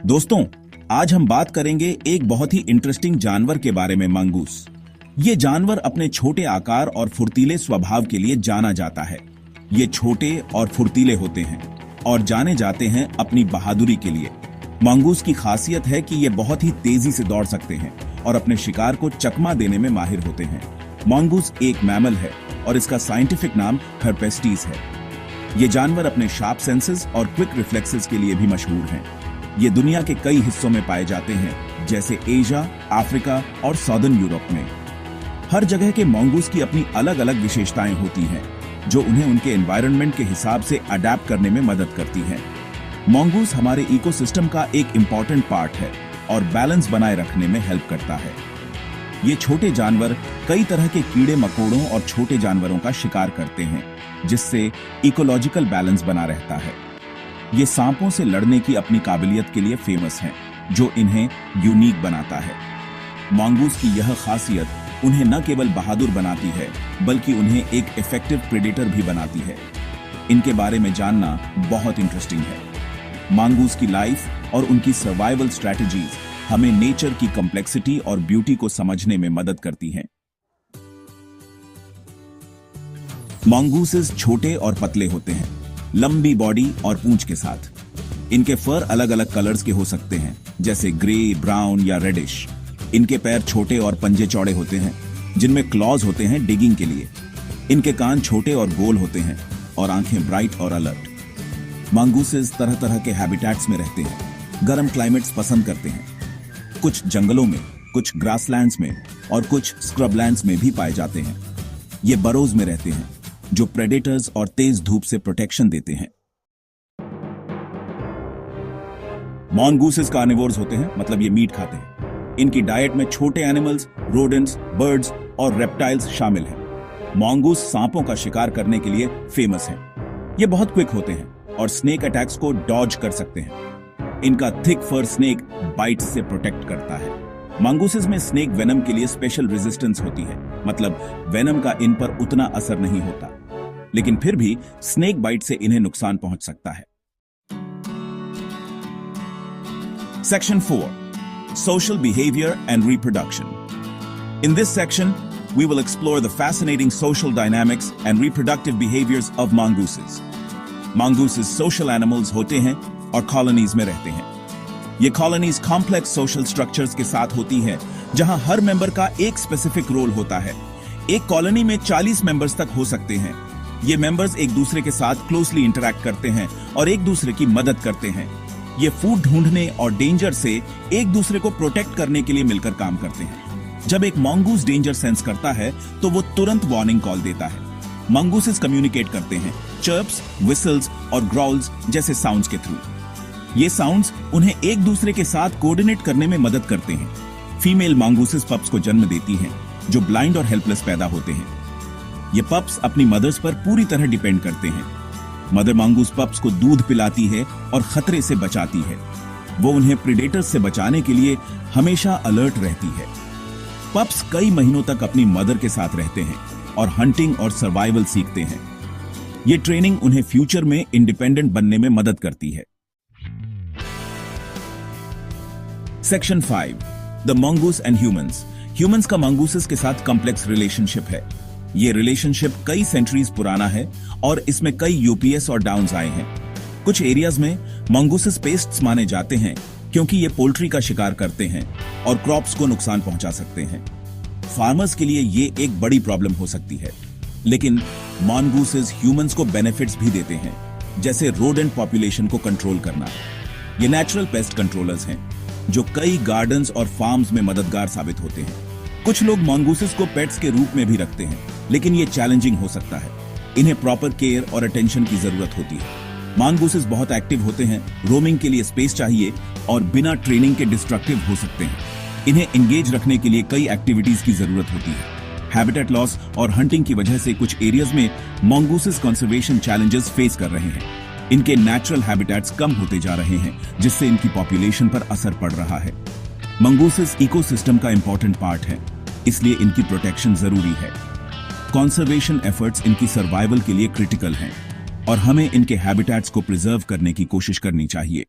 दोस्तों, आज हम बात करेंगे एक बहुत ही इंटरेस्टिंग जानवर के बारे में, मंगूस। ये जानवर अपने छोटे आकार और फुर्तीले स्वभाव के लिए जाना जाता है। ये छोटे और फुर्तीले होते हैं और जाने जाते हैं अपनी बहादुरी के लिए। मंगूस की खासियत है कि ये बहुत ही तेजी से दौड़ सकते हैं और अपने शिकार को चकमा देने में माहिर होते हैं। मंगूस एक मैमल है और इसका साइंटिफिक नाम हर्पेस्टिस है। ये जानवर अपने शार्प सेंसेस और क्विक रिफ्लेक्सेस के लिए भी मशहूर हैं। ये दुनिया के कई हिस्सों में पाए जाते हैं, जैसे एशिया, अफ्रीका और साउदर्न यूरोप में। हर जगह के मंगूस की अपनी अलग अलग विशेषताएं होती हैं, जो उन्हें उनके एनवायरनमेंट के हिसाब से अडैप्ट करने में मदद करती हैं। मंगूस हमारे इकोसिस्टम का एक इम्पॉर्टेंट पार्ट है और बैलेंस बनाए रखने में हेल्प करता है। ये छोटे जानवर कई तरह के कीड़े मकोड़ों और छोटे जानवरों का शिकार करते हैं, जिससे इकोलॉजिकल बैलेंस बना रहता है। ये सांपों से लड़ने की अपनी काबिलियत के लिए फेमस हैं, जो इन्हें यूनिक बनाता है। मंगूस की यह खासियत उन्हें न केवल बहादुर बनाती है, बल्कि उन्हें एक इफेक्टिव प्रेडेटर भी बनाती है। इनके बारे में जानना बहुत इंटरेस्टिंग है। मंगूस की लाइफ और उनकी सर्वाइवल स्ट्रैटेजीज हमें नेचर की कॉम्प्लेक्सिटी और ब्यूटी को समझने में मदद करती हैं। मंगूसेस छोटे और पतले होते हैं, लंबी बॉडी और पूंछ के साथ। इनके फर अलग अलग कलर्स के हो सकते हैं, जैसे ग्रे, ब्राउन या रेडिश। इनके पैर छोटे और पंजे चौड़े होते हैं, जिनमें क्लॉज होते हैं डिगिंग के लिए। इनके कान छोटे और गोल होते हैं और आंखें ब्राइट और अलर्ट। मंगूसेस तरह तरह के हैबिटेट्स में रहते हैं। गर्म क्लाइमेट्स पसंद करते हैं। कुछ जंगलों में, कुछ ग्रासलैंड्स में और कुछ स्क्रबलैंड्स में भी पाए जाते हैं। ये बरोज में रहते हैं, जो प्रेडेटर्स और तेज धूप से प्रोटेक्शन देते हैं। मंगूसेस कार्निवोर्स होते हैं, मतलब ये मीट खाते हैं। इनकी डाइट में छोटे एनिमल्स, रोडेंट्स, बर्ड्स और रेप्टाइल्स शामिल हैं। मंगूस सांपों का शिकार करने के लिए फेमस हैं। ये बहुत क्विक होते हैं और स्नेक अटैक्स को डॉज कर सकते हैं। इनका थिक फर स्नेक बाइट्स से प्रोटेक्ट करता है। मंगूसेस में स्नेक वेनम के लिए स्पेशल रेजिस्टेंस होती है, मतलब वेनम का इन पर उतना असर नहीं होता, लेकिन फिर भी स्नेक बाइट से इन्हें नुकसान पहुंच सकता है। Section 4. Social behavior and reproduction. In this section, we will explore the fascinating social dynamics and reproductive behaviors of mongooses. Mongooses social animals होते हैं और कॉलोनीज में रहते हैं। ये कॉलोनीज कॉम्प्लेक्स सोशल स्ट्रक्चर्स के साथ होती हैं, जहां हर मेंबर का एक स्पेसिफिक रोल होता है। एक कॉलोनी में 40 मेंबर्स तक हो सकते हैं। ये मेंबर्स एक दूसरे के साथ क्लोजली इंटरैक्ट करते हैं और एक दूसरे की मदद करते हैं। ये फूड ढूंढने और डेंजर से एक दूसरे को प्रोटेक्ट करने के लिए मिलकर काम करते हैं। जब एक मंगूस डेंजर सेंस करता है, तो वो तुरंत वार्निंग कॉल देता है। मंगूसेस कम्युनिकेट करते हैं चर्प्स, विसल्स और ग्राउल्स जैसे साउंड्स के थ्रू। ये साउंड्स उन्हें एक दूसरे के साथ कोऑर्डिनेट करने में मदद करते हैं। फीमेल मंगूसेस पप्स को जन्म देती हैं, जो ब्लाइंड और हेल्पलेस पैदा होते हैं। ये पप्स अपनी मदर्स पर पूरी तरह डिपेंड करते हैं। मदर मंगूस पप्स को दूध पिलाती है और खतरे से बचाती है। वो उन्हें प्रेडेटर्स से बचाने के लिए हमेशा अलर्ट रहती है। पप्स कई महीनों तक अपनी मदर के साथ रहते हैं और हंटिंग और सर्वाइवल सीखते हैं। ये ट्रेनिंग उन्हें फ्यूचर में इंडिपेंडेंट बनने में मदद करती है। Section 5. The mongoose and humans. Humans का मंगूसेस के साथ कॉम्प्लेक्स रिलेशनशिप है। ये रिलेशनशिप कई सेंचुरीज पुराना है और इसमें कई यूपीएस और डाउन्स आए हैं। कुछ एरियाज में मंगूसेस पेस्ट्स माने जाते हैं, क्योंकि ये पोल्ट्री का शिकार करते हैं और क्रॉप्स को नुकसान पहुंचा सकते हैं। फार्मर्स के लिए ये एक बड़ी प्रॉब्लम हो सकती है, लेकिन मंगूसेस ह्यूमंस को बेनिफिट्स भी देते हैं, जैसे रोडेंट पॉपुलेशन को कंट्रोल करना। ये नेचुरल पेस्ट कंट्रोलर्स हैं, जो कई गार्डन्स और फार्म्स में मददगार साबित होते हैं। कुछ लोग मंगूसेस को पेट्स के रूप में भी रखते हैं, लेकिन ये चैलेंजिंग हो सकता है। इन्हें प्रॉपर केयर और अटेंशन की जरूरत होती है। मंगूसेस बहुत एक्टिव होते हैं, रोमिंग के लिए स्पेस चाहिए और बिना ट्रेनिंग के डिस्ट्रक्टिव हो सकते हैं। इन्हें एंगेज रखने के लिए कई एक्टिविटीज की जरूरत होती है। हैबिटेट लॉस और हंटिंग की वजह से कुछ एरियाज में मंगूसेस कंजर्वेशन चैलेंजेस फेस कर रहे हैं। इनके नेचुरल हैबिटेट्स कम होते जा रहे हैं, जिससे इनकी पॉपुलेशन पर असर पड़ रहा है। मंगूसेस इकोसिस्टम का इंपॉर्टेंट पार्ट है, इसलिए इनकी प्रोटेक्शन जरूरी है। कंजर्वेशन एफर्ट्स इनकी सर्वाइवल के लिए क्रिटिकल हैं और हमें इनके हैबिटेट्स को प्रिजर्व करने की कोशिश करनी चाहिए।